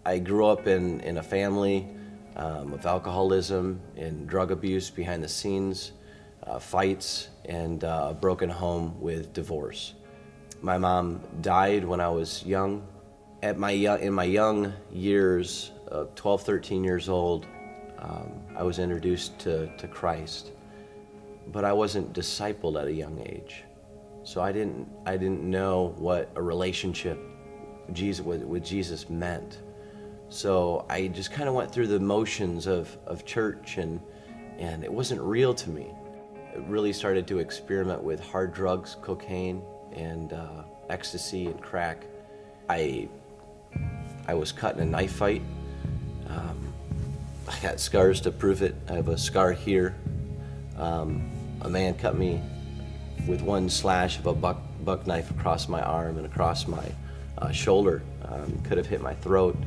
I grew up in a family of alcoholism and drug abuse behind the scenes, fights, and a broken home with divorce. My mom died when I was young. In my young years, 12, 13 years old, I was introduced to Christ, but I wasn't discipled at a young age. So I didn't know what a relationship with Jesus meant. So I just kind of went through the motions of church, and it wasn't real to me. I really started to experiment with hard drugs, cocaine, and ecstasy and crack. I was cut in a knife fight. I got scars to prove it. I have a scar here. A man cut me with one slash of a buck knife across my arm and across my shoulder. Could have hit my throat.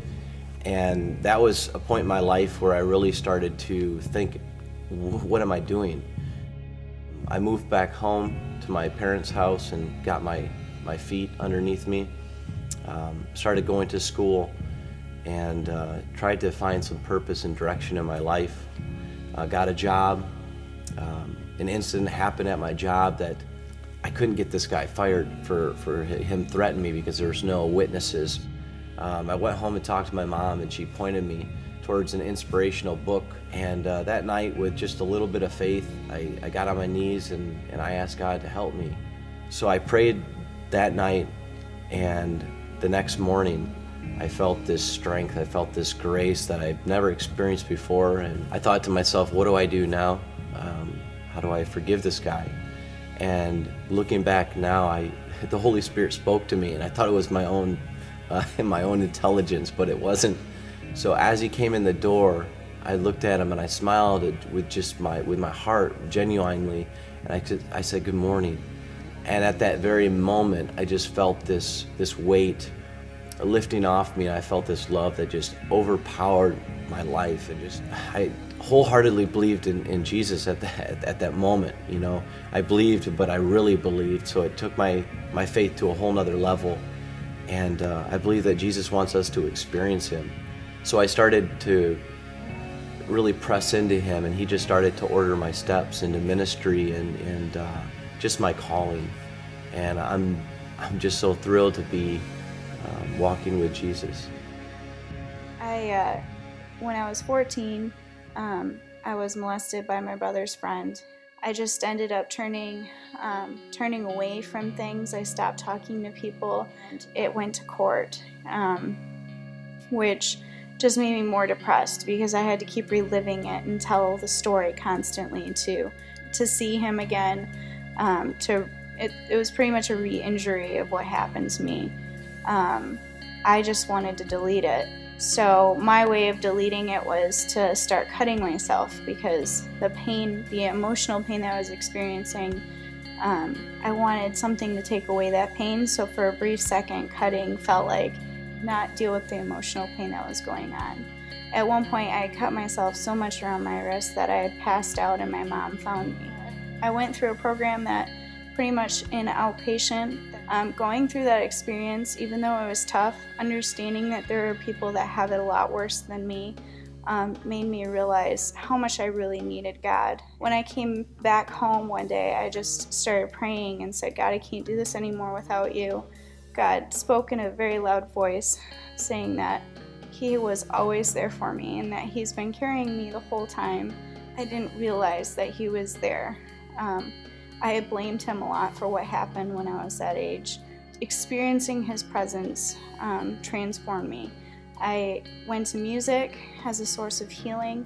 And that was a point in my life where I really started to think, what am I doing? I moved back home to my parents' house and got my feet underneath me. Started going to school and tried to find some purpose and direction in my life. Got a job. An incident happened at my job that I couldn't get this guy fired for him threatening me because there was no witnesses. I went home and talked to my mom, and she pointed me towards an inspirational book. And that night, with just a little bit of faith, I got on my knees and I asked God to help me. So I prayed that night, and the next morning, I felt this strength, I felt this grace that I've never experienced before. And I thought to myself, what do I do now? How do I forgive this guy? And looking back now, the Holy Spirit spoke to me, and I thought it was my own intelligence, but it wasn't. So as he came in the door, I looked at him and I smiled with my heart, genuinely, and I said, good morning. And at that very moment, I just felt this weight lifting off me, and I felt this love that just overpowered my life, and I wholeheartedly believed in Jesus at that moment. You know, I believed, but I really believed. So it took my faith to a whole nother level, and I believe that Jesus wants us to experience Him. So I started to really press into Him, and He just started to order my steps into ministry and just my calling. And I'm just so thrilled to be walking with Jesus. When I was 14, I was molested by my brother's friend. I just ended up turning away from things. I stopped talking to people, and it went to court, which just made me more depressed because I had to keep reliving it and tell the story constantly to see him again. It was pretty much a re-injury of what happened to me. I just wanted to delete it. So my way of deleting it was to start cutting myself, because the pain, the emotional pain that I was experiencing, I wanted something to take away that pain. So for a brief second, cutting felt like not deal with the emotional pain that was going on. At one point, I cut myself so much around my wrist that I had passed out, and my mom found me. I went through a program that pretty much in outpatient. Going through that experience, even though it was tough, understanding that there are people that have it a lot worse than me, made me realize how much I really needed God. When I came back home one day, I just started praying and said, God, I can't do this anymore without you. God spoke in a very loud voice, saying that He was always there for me and that He's been carrying me the whole time. I didn't realize that He was there. I had blamed Him a lot for what happened when I was that age. Experiencing His presence transformed me. I went to music as a source of healing.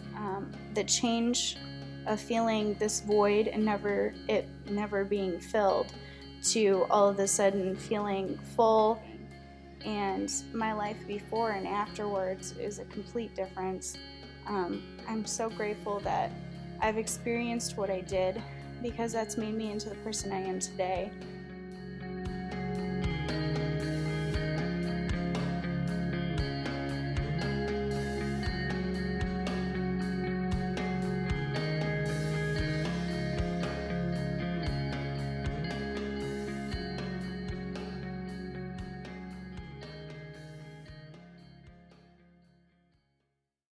The change of feeling this void and never being filled, to all of a sudden feeling full, and my life before and afterwards is a complete difference. I'm so grateful that I've experienced what I did, because that's made me into the person I am today.